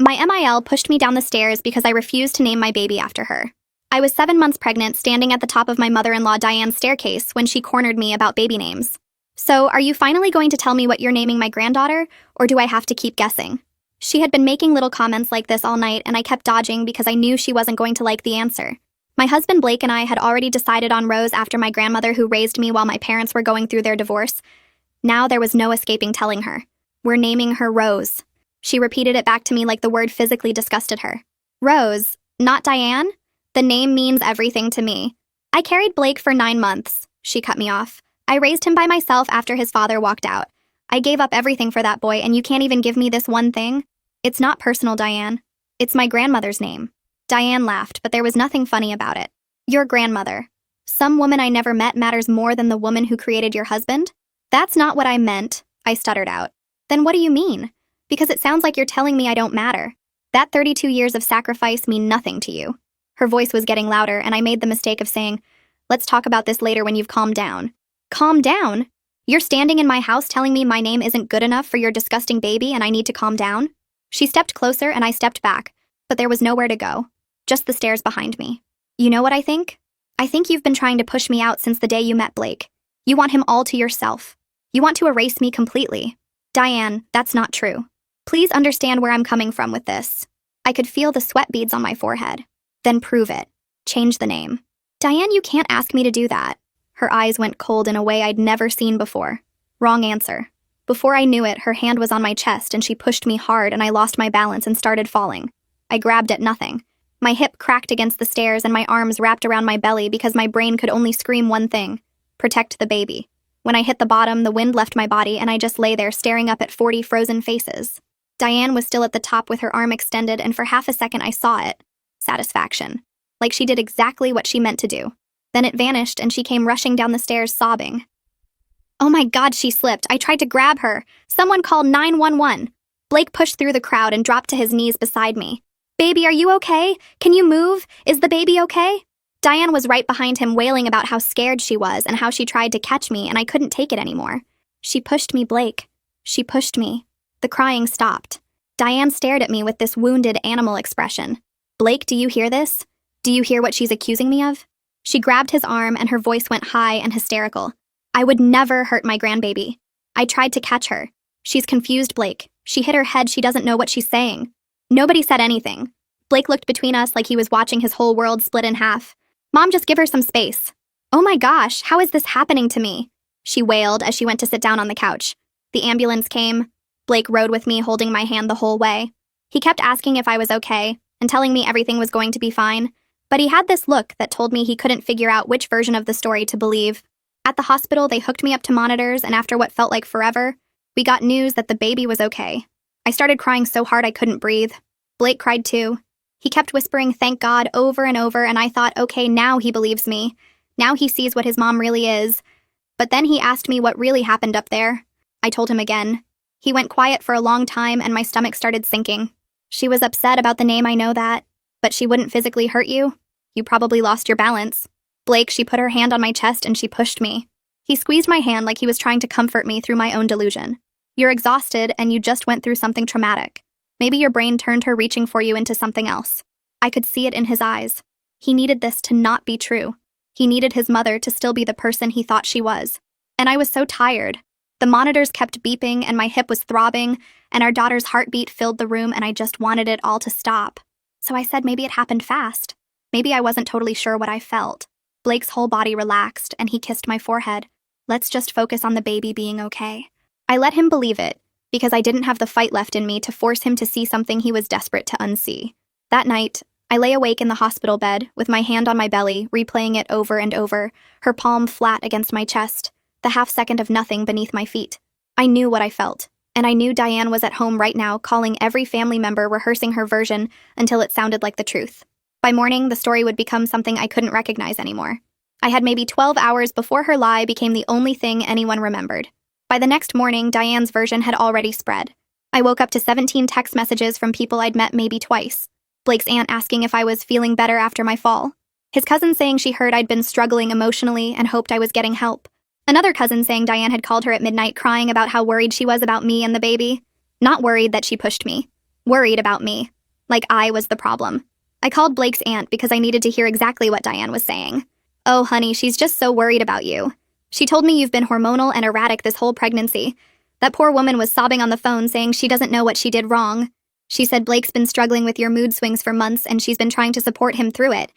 My MIL pushed me down the stairs because I refused to name my baby after her. I was 7 months pregnant, standing at the top of my mother-in-law Diane's staircase when she cornered me about baby names. So, are you finally going to tell me what you're naming my granddaughter, or do I have to keep guessing? She had been making little comments like this all night, and I kept dodging because I knew she wasn't going to like the answer. My husband Blake and I had already decided on Rose after my grandmother who raised me while my parents were going through their divorce. Now there was no escaping telling her. We're naming her Rose. She repeated it back to me like the word physically disgusted her. Rose, not Diane? The name means everything to me. I carried Blake for 9 months. She cut me off. I raised him by myself after his father walked out. I gave up everything for that boy, and you can't even give me this one thing? It's not personal, Diane. It's my grandmother's name. Diane laughed, but there was nothing funny about it. Your grandmother. Some woman I never met matters more than the woman who created your husband? That's not what I meant, I stuttered out. Then what do you mean? Because it sounds like you're telling me I don't matter. That 32 years of sacrifice mean nothing to you. Her voice was getting louder, and I made the mistake of saying, let's talk about this later when you've calmed down. Calm down? You're standing in my house telling me my name isn't good enough for your disgusting baby and I need to calm down? She stepped closer and I stepped back, but there was nowhere to go. Just the stairs behind me. You know what I think? I think you've been trying to push me out since the day you met Blake. You want him all to yourself. You want to erase me completely. Diane, that's not true. Please understand where I'm coming from with this. I could feel the sweat beads on my forehead. Then prove it. Change the name. Diane, you can't ask me to do that. Her eyes went cold in a way I'd never seen before. Wrong answer. Before I knew it, her hand was on my chest and she pushed me hard and I lost my balance and started falling. I grabbed at nothing. My hip cracked against the stairs and my arms wrapped around my belly because my brain could only scream one thing: protect the baby. When I hit the bottom, the wind left my body and I just lay there staring up at 40 frozen faces. Diane was still at the top with her arm extended, and for half a second I saw it. Satisfaction. Like she did exactly what she meant to do. Then it vanished and she came rushing down the stairs sobbing. Oh my God, she slipped. I tried to grab her. Someone called 911. Blake pushed through the crowd and dropped to his knees beside me. Baby, are you okay? Can you move? Is the baby okay? Diane was right behind him, wailing about how scared she was and how she tried to catch me and I couldn't take it anymore. She pushed me, Blake. She pushed me. The crying stopped. Diane stared at me with this wounded animal expression. Blake, do you hear this? Do you hear what she's accusing me of? She grabbed his arm and her voice went high and hysterical. I would never hurt my grandbaby. I tried to catch her. She's confused, Blake. She hit her head. She doesn't know what she's saying. Nobody said anything. Blake looked between us like he was watching his whole world split in half. Mom, just give her some space. Oh my gosh, how is this happening to me? She wailed as she went to sit down on the couch. The ambulance came. Blake rode with me, holding my hand the whole way. He kept asking if I was okay and telling me everything was going to be fine, but he had this look that told me he couldn't figure out which version of the story to believe. At the hospital, they hooked me up to monitors, and after what felt like forever, we got news that the baby was okay. I started crying so hard I couldn't breathe. Blake cried too. He kept whispering "thank God" over and over, and I thought, okay, now he believes me. Now he sees what his mom really is. But then he asked me what really happened up there. I told him again. He went quiet for a long time and my stomach started sinking. She was upset about the name, I know that. But she wouldn't physically hurt you? You probably lost your balance. Blake, she put her hand on my chest and she pushed me. He squeezed my hand like he was trying to comfort me through my own delusion. You're exhausted and you just went through something traumatic. Maybe your brain turned her reaching for you into something else. I could see it in his eyes. He needed this to not be true. He needed his mother to still be the person he thought she was. And I was so tired. The monitors kept beeping and my hip was throbbing and our daughter's heartbeat filled the room and I just wanted it all to stop. So I said maybe it happened fast. Maybe I wasn't totally sure what I felt. Blake's whole body relaxed and he kissed my forehead. Let's just focus on the baby being okay. I let him believe it because I didn't have the fight left in me to force him to see something he was desperate to unsee. That night, I lay awake in the hospital bed with my hand on my belly, replaying it over and over, her palm flat against my chest, the half second of nothing beneath my feet. I knew what I felt, and I knew Diane was at home right now, calling every family member, rehearsing her version until it sounded like the truth. By morning, the story would become something I couldn't recognize anymore. I had maybe 12 hours before her lie became the only thing anyone remembered. By the next morning, Diane's version had already spread. I woke up to 17 text messages from people I'd met maybe twice. Blake's aunt asking if I was feeling better after my fall. His cousin saying she heard I'd been struggling emotionally and hoped I was getting help. Another cousin saying Diane had called her at midnight crying about how worried she was about me and the baby. Not worried that she pushed me. Worried about me. Like I was the problem. I called Blake's aunt because I needed to hear exactly what Diane was saying. Oh, honey, she's just so worried about you. She told me you've been hormonal and erratic this whole pregnancy. That poor woman was sobbing on the phone saying she doesn't know what she did wrong. She said Blake's been struggling with your mood swings for months and she's been trying to support him through it.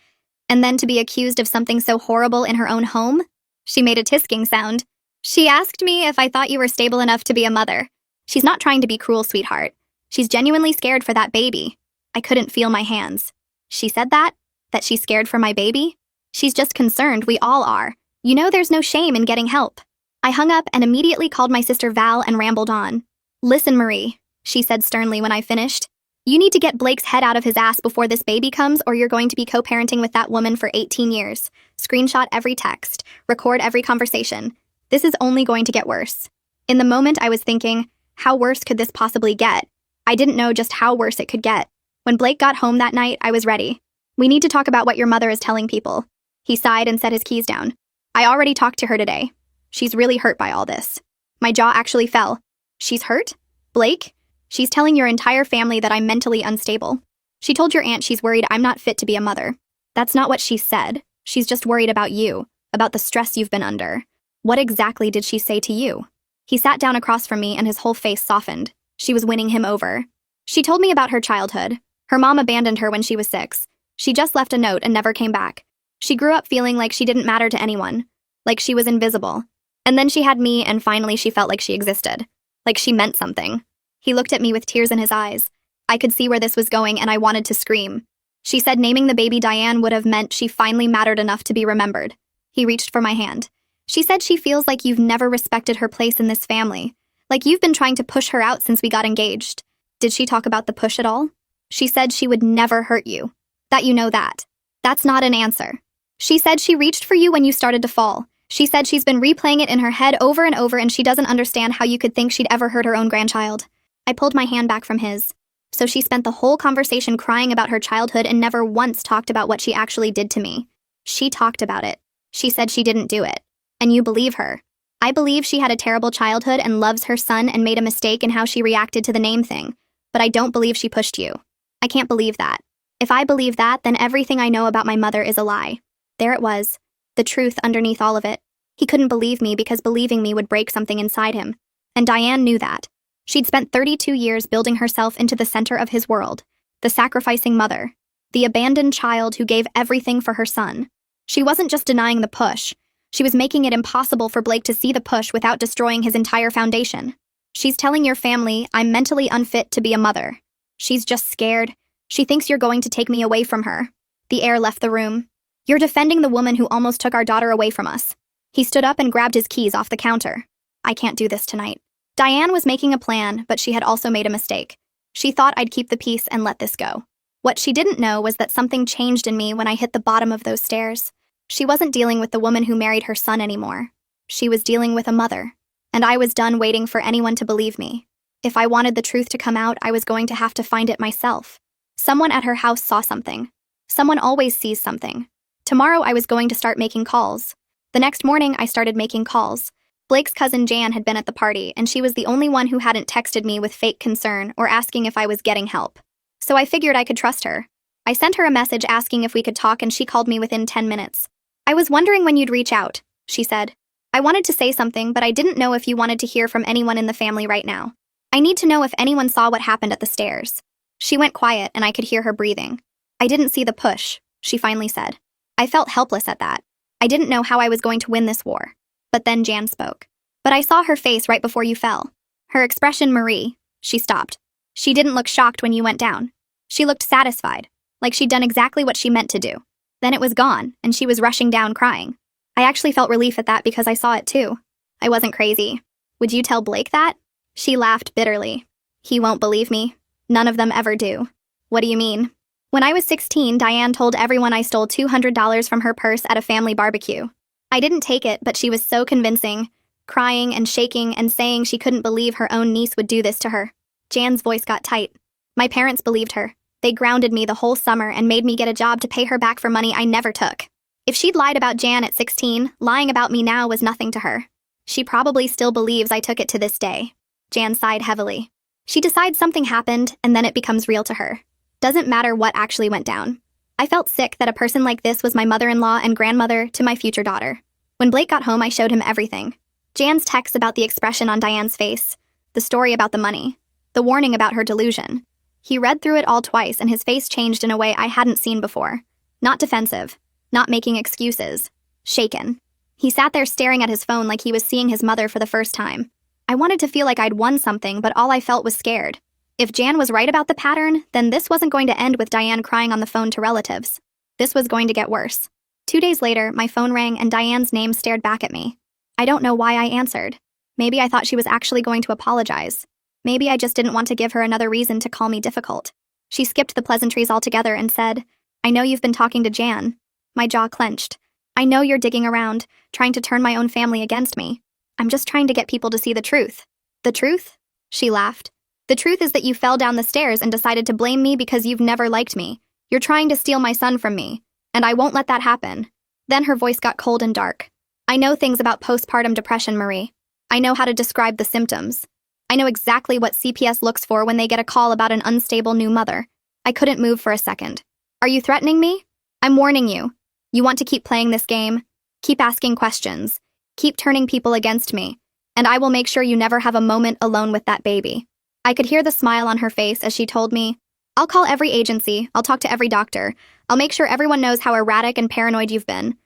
And then to be accused of something so horrible in her own home? She made a tisking sound. She asked me if I thought you were stable enough to be a mother. She's not trying to be cruel, sweetheart. She's genuinely scared for that baby. I couldn't feel my hands. She said that? That she's scared for my baby? She's just concerned, we all are. You know there's no shame in getting help. I hung up and immediately called my sister Val and rambled on. Listen, Marie, she said sternly when I finished. You need to get Blake's head out of his ass before this baby comes or you're going to be co-parenting with that woman for 18 years. Screenshot every text. Record every conversation. This is only going to get worse. In the moment I was thinking, how worse could this possibly get? I didn't know just how worse it could get. When Blake got home that night, I was ready. We need to talk about what your mother is telling people. He sighed and set his keys down. I already talked to her today. She's really hurt by all this. My jaw actually fell. She's hurt? Blake? She's telling your entire family that I'm mentally unstable. She told your aunt she's worried I'm not fit to be a mother. That's not what she said. She's just worried about you, about the stress you've been under. What exactly did she say to you? He sat down across from me and his whole face softened. She was winning him over. She told me about her childhood. Her mom abandoned her when she was 6. She just left a note and never came back. She grew up feeling like she didn't matter to anyone, like she was invisible. And then she had me and finally she felt like she existed, like she meant something. He looked at me with tears in his eyes. I could see where this was going and I wanted to scream. She said naming the baby Diane would have meant she finally mattered enough to be remembered. He reached for my hand. She said she feels like you've never respected her place in this family, like you've been trying to push her out since we got engaged. Did she talk about the push at all? She said she would never hurt you. That you know that. That's not an answer. She said she reached for you when you started to fall. She said she's been replaying it in her head over and over and she doesn't understand how you could think she'd ever hurt her own grandchild. I pulled my hand back from his. So she spent the whole conversation crying about her childhood and never once talked about what she actually did to me. She talked about it. She said she didn't do it. And you believe her. I believe she had a terrible childhood and loves her son and made a mistake in how she reacted to the name thing. But I don't believe she pushed you. I can't believe that. If I believe that, then everything I know about my mother is a lie. There it was. The truth underneath all of it. He couldn't believe me because believing me would break something inside him. And Diane knew that. She'd spent 32 years building herself into the center of his world. The sacrificing mother. The abandoned child who gave everything for her son. She wasn't just denying the push. She was making it impossible for Blake to see the push without destroying his entire foundation. She's telling your family I'm mentally unfit to be a mother. She's just scared. She thinks you're going to take me away from her. The air left the room. You're defending the woman who almost took our daughter away from us. He stood up and grabbed his keys off the counter. I can't do this tonight. Diane was making a plan, but she had also made a mistake. She thought I'd keep the peace and let this go. What she didn't know was that something changed in me when I hit the bottom of those stairs. She wasn't dealing with the woman who married her son anymore. She was dealing with a mother. And I was done waiting for anyone to believe me. If I wanted the truth to come out, I was going to have to find it myself. Someone at her house saw something. Someone always sees something. Tomorrow I was going to start making calls. The next morning I started making calls. Blake's cousin Jan had been at the party, and she was the only one who hadn't texted me with fake concern or asking if I was getting help. So I figured I could trust her. I sent her a message asking if we could talk and she called me within 10 minutes. I was wondering when you'd reach out, she said. I wanted to say something, but I didn't know if you wanted to hear from anyone in the family right now. I need to know if anyone saw what happened at the stairs. She went quiet and I could hear her breathing. I didn't see the push, she finally said. I felt helpless at that. I didn't know how I was going to win this war. But then Jan spoke. But I saw her face right before you fell. Her expression, Marie. She stopped. She didn't look shocked when you went down. She looked satisfied, like she'd done exactly what she meant to do. Then it was gone, and she was rushing down crying. I actually felt relief at that because I saw it too. I wasn't crazy. Would you tell Blake that? She laughed bitterly. He won't believe me. None of them ever do. What do you mean? When I was 16, Diane told everyone I stole $200 from her purse at a family barbecue. I didn't take it, but she was so convincing, crying and shaking and saying she couldn't believe her own niece would do this to her. Jan's voice got tight. My parents believed her. They grounded me the whole summer and made me get a job to pay her back for money I never took. If she'd lied about Jan at 16, lying about me now was nothing to her. She probably still believes I took it to this day. Jan sighed heavily. She decides something happened, and then it becomes real to her. Doesn't matter what actually went down. I felt sick that a person like this was my mother-in-law and grandmother to my future daughter. When Blake got home, I showed him everything. Jan's text about the expression on Diane's face, the story about the money, the warning about her delusion. He read through it all twice, and his face changed in a way I hadn't seen before. Not defensive, not making excuses, shaken. He sat there staring at his phone like he was seeing his mother for the first time. I wanted to feel like I'd won something, but all I felt was scared. If Jan was right about the pattern, then this wasn't going to end with Diane crying on the phone to relatives. This was going to get worse. 2 days later, my phone rang and Diane's name stared back at me. I don't know why I answered. Maybe I thought she was actually going to apologize. Maybe I just didn't want to give her another reason to call me difficult. She skipped the pleasantries altogether and said, "I know you've been talking to Jan." My jaw clenched. "I know you're digging around, trying to turn my own family against me. I'm just trying to get people to see the truth." "The truth?" She laughed. "The truth is that you fell down the stairs and decided to blame me because you've never liked me. You're trying to steal my son from me, and I won't let that happen." Then her voice got cold and dark. "I know things about postpartum depression, Marie. I know how to describe the symptoms. I know exactly what CPS looks for when they get a call about an unstable new mother." I couldn't move for a second. "Are you threatening me? I'm warning you. You want to keep playing this game? Keep asking questions. Keep turning people against me, and I will make sure you never have a moment alone with that baby." I could hear the smile on her face as she told me, "I'll call every agency, I'll talk to every doctor, I'll make sure everyone knows how erratic and paranoid you've been.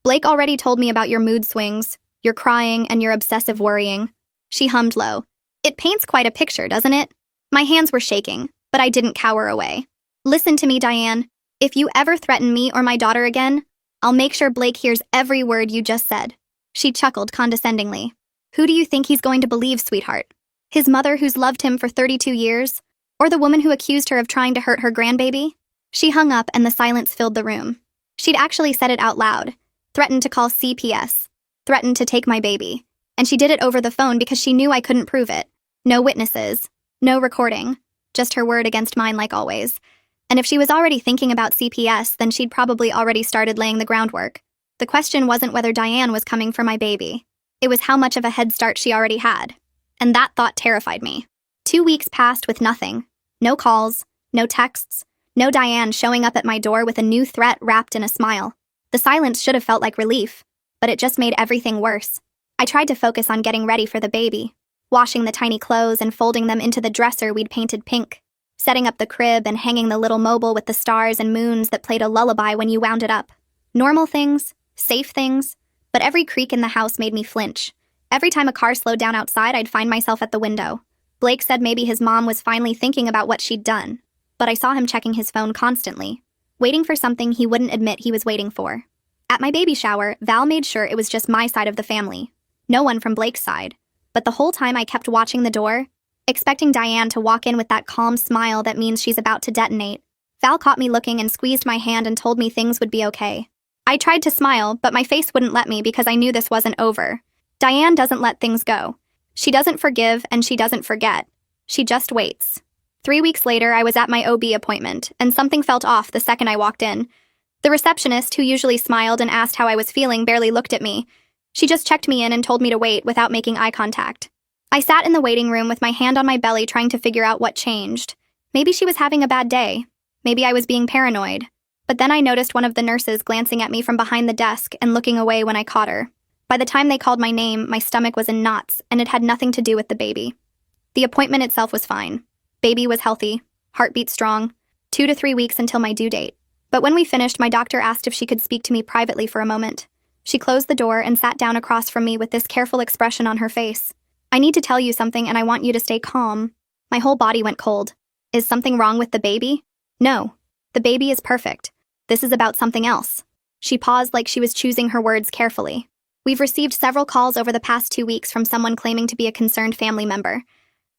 Blake already told me about your mood swings, your crying, and your obsessive worrying." She hummed low. "It paints quite a picture, doesn't it?" My hands were shaking, but I didn't cower away. "Listen to me, Diane. If you ever threaten me or my daughter again, I'll make sure Blake hears every word you just said." She chuckled condescendingly. "Who do you think he's going to believe, sweetheart? His mother who's loved him for 32 years? Or the woman who accused her of trying to hurt her grandbaby?" She hung up and the silence filled the room. She'd actually said it out loud. Threatened to call CPS. Threatened to take my baby. And she did it over the phone because she knew I couldn't prove it. No witnesses. No recording. Just her word against mine like always. And if she was already thinking about CPS, then she'd probably already started laying the groundwork. The question wasn't whether Diane was coming for my baby. It was how much of a head start she already had. And that thought terrified me. 2 weeks passed with nothing. No calls, no texts, no Diane showing up at my door with a new threat wrapped in a smile. The silence should have felt like relief, but it just made everything worse. I tried to focus on getting ready for the baby, washing the tiny clothes and folding them into the dresser we'd painted pink, setting up the crib and hanging the little mobile with the stars and moons that played a lullaby when you wound it up. Normal things, safe things, but every creak in the house made me flinch. Every time a car slowed down outside, I'd find myself at the window. Blake said maybe his mom was finally thinking about what she'd done, but I saw him checking his phone constantly, waiting for something he wouldn't admit he was waiting for. At my baby shower, Val made sure it was just my side of the family. No one from Blake's side. But the whole time I kept watching the door, expecting Diane to walk in with that calm smile that means she's about to detonate. Val caught me looking and squeezed my hand and told me things would be okay. I tried to smile, but my face wouldn't let me because I knew this wasn't over. Diane doesn't let things go. She doesn't forgive and she doesn't forget. She just waits. 3 weeks later, I was at my OB appointment, and something felt off the second I walked in. The receptionist, who usually smiled and asked how I was feeling, barely looked at me. She just checked me in and told me to wait without making eye contact. I sat in the waiting room with my hand on my belly trying to figure out what changed. Maybe she was having a bad day. Maybe I was being paranoid. But then I noticed one of the nurses glancing at me from behind the desk and looking away when I caught her. By the time they called my name, my stomach was in knots, and it had nothing to do with the baby. The appointment itself was fine. Baby was healthy, heartbeat strong, 2 to 3 weeks until my due date. But when we finished, my doctor asked if she could speak to me privately for a moment. She closed the door and sat down across from me with this careful expression on her face. "I need to tell you something and I want you to stay calm." My whole body went cold. "Is something wrong with the baby?" "No. The baby is perfect. This is about something else." She paused like she was choosing her words carefully. "We've received several calls over the past 2 weeks from someone claiming to be a concerned family member.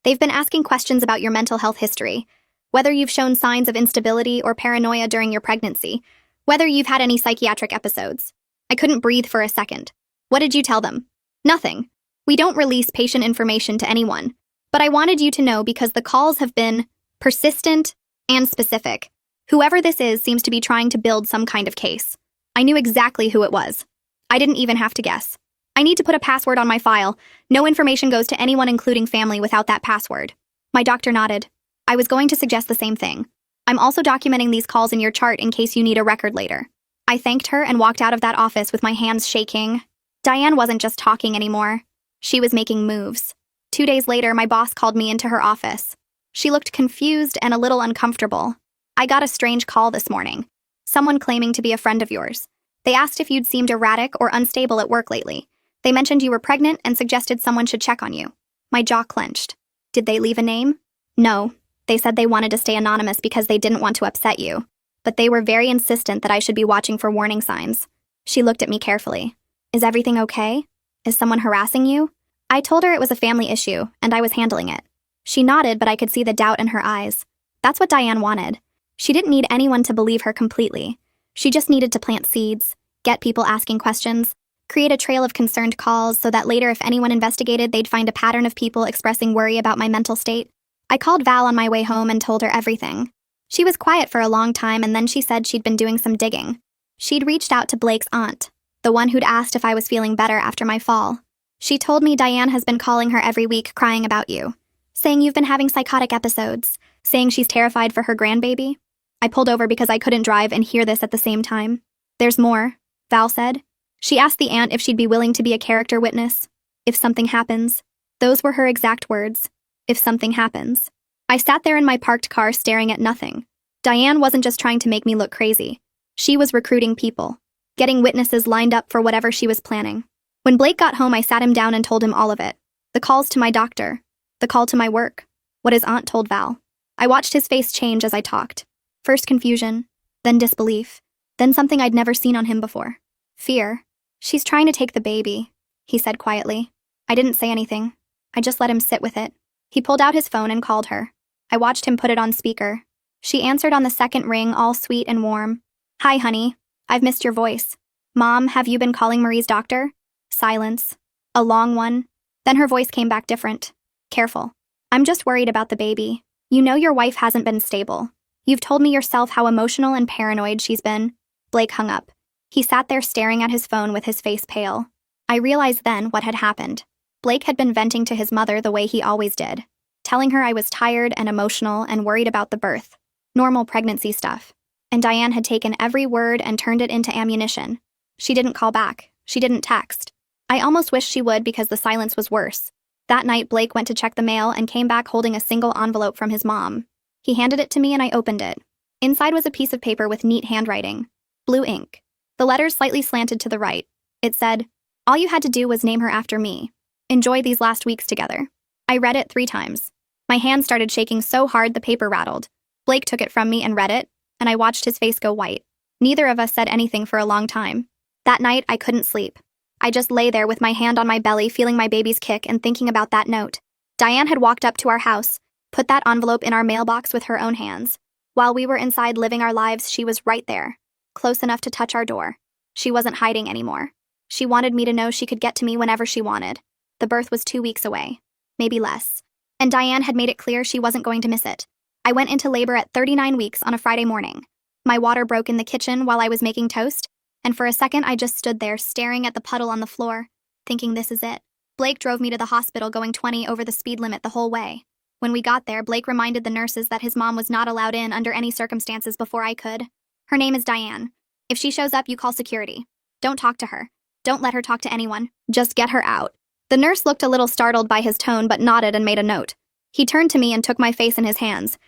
They've been asking questions about your mental health history, whether you've shown signs of instability or paranoia during your pregnancy, whether you've had any psychiatric episodes." I couldn't breathe for a second. "What did you tell them?" "Nothing. We don't release patient information to anyone. But I wanted you to know because the calls have been persistent and specific. Whoever this is seems to be trying to build some kind of case. I knew exactly who it was. I didn't even have to guess. I need to put a password on my file. No information goes to anyone including family without that password." My doctor nodded. I was going to suggest the same thing. I'm also documenting these calls in your chart in case you need a record later. I thanked her and walked out of that office with my hands shaking. Diane wasn't just talking anymore. She was making moves. 2 days later, my boss called me into her office. She looked confused and a little uncomfortable. I got a strange call this morning. Someone claiming to be a friend of yours. They asked if you'd seemed erratic or unstable at work lately. They mentioned you were pregnant and suggested someone should check on you. My jaw clenched. Did they leave a name? No. They said they wanted to stay anonymous because they didn't want to upset you. But they were very insistent that I should be watching for warning signs. She looked at me carefully. Is everything okay? Is someone harassing you? I told her it was a family issue, and I was handling it. She nodded, but I could see the doubt in her eyes. That's what Diane wanted. She didn't need anyone to believe her completely. She just needed to plant seeds, get people asking questions, create a trail of concerned calls so that later if anyone investigated, they'd find a pattern of people expressing worry about my mental state. I called Val on my way home and told her everything. She was quiet for a long time, and then she said she'd been doing some digging. She'd reached out to Blake's aunt, the one who'd asked if I was feeling better after my fall. She told me Diane has been calling her every week crying about you, saying you've been having psychotic episodes, saying she's terrified for her grandbaby. I pulled over because I couldn't drive and hear this at the same time. There's more, Val said. She asked the aunt if she'd be willing to be a character witness. If something happens. Those were her exact words. If something happens. I sat there in my parked car staring at nothing. Diane wasn't just trying to make me look crazy. She was recruiting people, getting witnesses lined up for whatever she was planning. When Blake got home, I sat him down and told him all of it. The calls to my doctor. The call to my work. What his aunt told Val. I watched his face change as I talked. First confusion, then disbelief, then something I'd never seen on him before. Fear. She's trying to take the baby, he said quietly. I didn't say anything. I just let him sit with it. He pulled out his phone and called her. I watched him put it on speaker. She answered on the second ring, all sweet and warm. Hi, honey. I've missed your voice. Mom, have you been calling Marie's doctor? Silence. A long one. Then her voice came back different. Careful. I'm just worried about the baby. You know your wife hasn't been stable. You've told me yourself how emotional and paranoid she's been. Blake hung up. He sat there staring at his phone with his face pale. I realized then what had happened. Blake had been venting to his mother the way he always did, telling her I was tired and emotional and worried about the birth. Normal pregnancy stuff. And Diane had taken every word and turned it into ammunition. She didn't call back. She didn't text. I almost wished she would because the silence was worse. That night, Blake went to check the mail and came back holding a single envelope from his mom. He handed it to me and I opened it. Inside was a piece of paper with neat handwriting. Blue ink. The letters slightly slanted to the right. It said, all you had to do was name her after me. Enjoy these last weeks together. I read it 3 times. My hand started shaking so hard the paper rattled. Blake took it from me and read it, and I watched his face go white. Neither of us said anything for a long time. That night, I couldn't sleep. I just lay there with my hand on my belly, feeling my baby's kick and thinking about that note. Diane had walked up to our house, put that envelope in our mailbox with her own hands. While we were inside living our lives, she was right there, close enough to touch our door. She wasn't hiding anymore. She wanted me to know she could get to me whenever she wanted. The birth was 2 weeks away, maybe less. And Diane had made it clear she wasn't going to miss it. I went into labor at 39 weeks on a Friday morning. My water broke in the kitchen while I was making toast, and for a second I just stood there staring at the puddle on the floor, thinking this is it. Blake drove me to the hospital going 20 over the speed limit the whole way. When we got there, Blake reminded the nurses that his mom was not allowed in under any circumstances before I could. Her name is Diane. If she shows up, you call security. Don't talk to her. Don't let her talk to anyone. Just get her out. The nurse looked a little startled by his tone but nodded and made a note. He turned to me and took my face in his hands.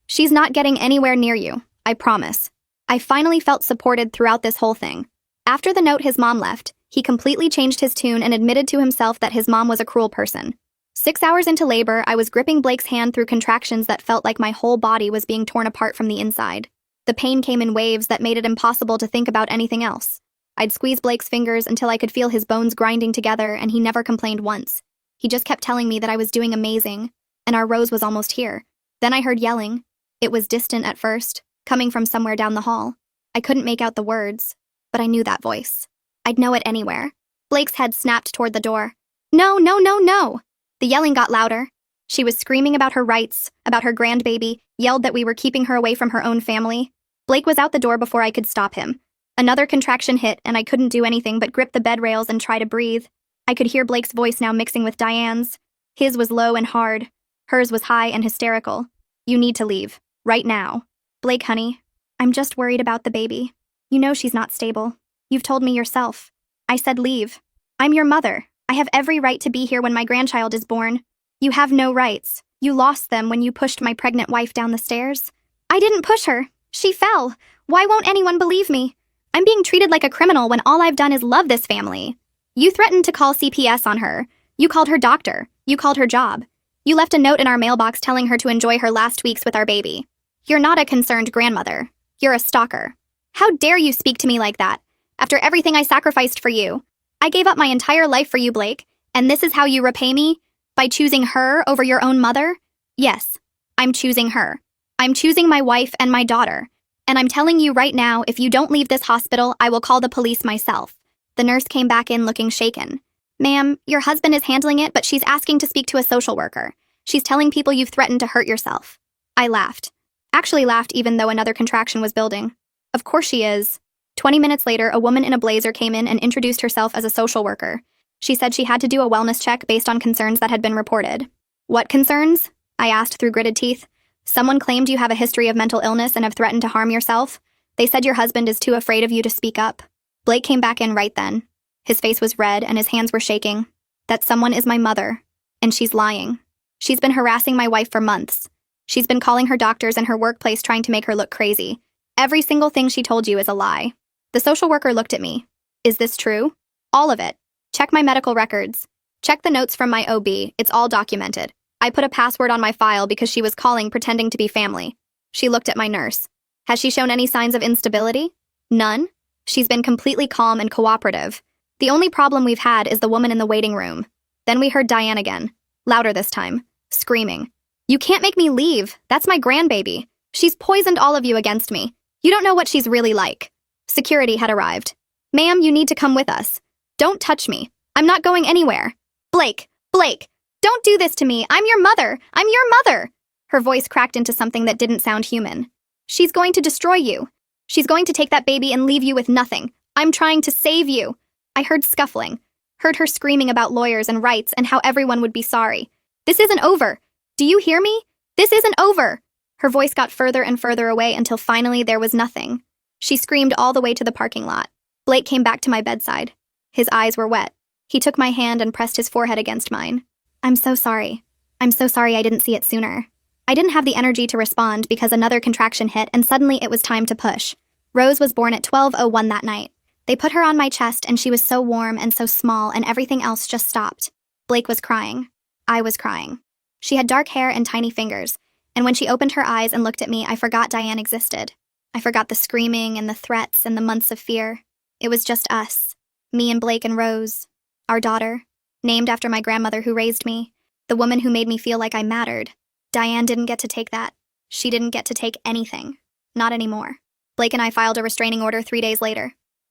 She's not getting anywhere near you, I promise. I finally felt supported throughout this whole thing. After the note his mom left, he completely changed his tune and admitted to himself that his mom was a cruel person. 6 hours into labor, I was gripping Blake's hand through contractions that felt like my whole body was being torn apart from the inside. The pain came in waves that made it impossible to think about anything else. I'd squeeze Blake's fingers until I could feel his bones grinding together, and he never complained once. He just kept telling me that I was doing amazing, and our Rose was almost here. Then I heard yelling. It was distant at first, coming from somewhere down the hall. I couldn't make out the words, but I knew that voice. I'd know it anywhere. Blake's head snapped toward the door. No, no, no, no! The yelling got louder. She was screaming about her rights, about her grandbaby, yelled that we were keeping her away from her own family. Blake was out the door before I could stop him. Another contraction hit, and I couldn't do anything but grip the bed rails and try to breathe. I could hear Blake's voice now mixing with Diane's. His was low and hard. Hers was high and hysterical. You need to leave. Right now. Blake, honey, I'm just worried about the baby. You know she's not stable. You've told me yourself. I said leave. I'm your mother. I have every right to be here when my grandchild is born. You have no rights. You lost them when you pushed my pregnant wife down the stairs. I didn't push her. She fell. Why won't anyone believe me? I'm being treated like a criminal when all I've done is love this family. You threatened to call CPS on her. You called her doctor. You called her job. You left a note in our mailbox telling her to enjoy her last weeks with our baby. You're not a concerned grandmother. You're a stalker. How dare you speak to me like that, after everything I sacrificed for you? I gave up my entire life for you, Blake, and this is how you repay me? By choosing her over your own mother? Yes, I'm choosing her. I'm choosing my wife and my daughter. And I'm telling you right now, if you don't leave this hospital, I will call the police myself. The nurse came back in looking shaken. Ma'am, your husband is handling it, but she's asking to speak to a social worker. She's telling people you've threatened to hurt yourself. I laughed. Actually laughed even though another contraction was building. Of course she is. 20 minutes later, a woman in a blazer came in and introduced herself as a social worker. She said she had to do a wellness check based on concerns that had been reported. What concerns? I asked through gritted teeth. Someone claimed you have a history of mental illness and have threatened to harm yourself. They said your husband is too afraid of you to speak up. Blake came back in right then. His face was red and his hands were shaking. That someone is my mother. And she's lying. She's been harassing my wife for months. She's been calling her doctors and her workplace trying to make her look crazy. Every single thing she told you is a lie. The social worker looked at me. Is this true? All of it. Check my medical records. Check the notes from my OB. It's all documented. I put a password on my file because she was calling pretending to be family. She looked at my nurse. Has she shown any signs of instability? None. She's been completely calm and cooperative. The only problem we've had is the woman in the waiting room. Then we heard Diane again. Louder this time. Screaming. You can't make me leave. That's my grandbaby. She's poisoned all of you against me. You don't know what she's really like. Security had arrived. Ma'am, you need to come with us. Don't touch me. I'm not going anywhere. Blake, don't do this to me. I'm your mother. I'm your mother. Her voice cracked into something that didn't sound human. She's going to destroy you. She's going to take that baby and leave you with nothing. I'm trying to save you. I heard scuffling. Heard her screaming about lawyers and rights and how everyone would be sorry. This isn't over. Do you hear me? This isn't over. Her voice got further and further away until finally there was nothing. She screamed all the way to the parking lot. Blake came back to my bedside. His eyes were wet. He took my hand and pressed his forehead against mine. I'm so sorry. I'm so sorry I didn't see it sooner. I didn't have the energy to respond because another contraction hit and suddenly it was time to push. Rose was born at 12:01 that night. They put her on my chest and she was so warm and so small and everything else just stopped. Blake was crying. I was crying. She had dark hair and tiny fingers, and when she opened her eyes and looked at me, I forgot Diane existed. I forgot the screaming and the threats and the months of fear. It was just us. Me and Blake and Rose. Our daughter. Named after my grandmother who raised me. The woman who made me feel like I mattered. Diane didn't get to take that. She didn't get to take anything. Not anymore. Blake and I filed a restraining order 3 days later.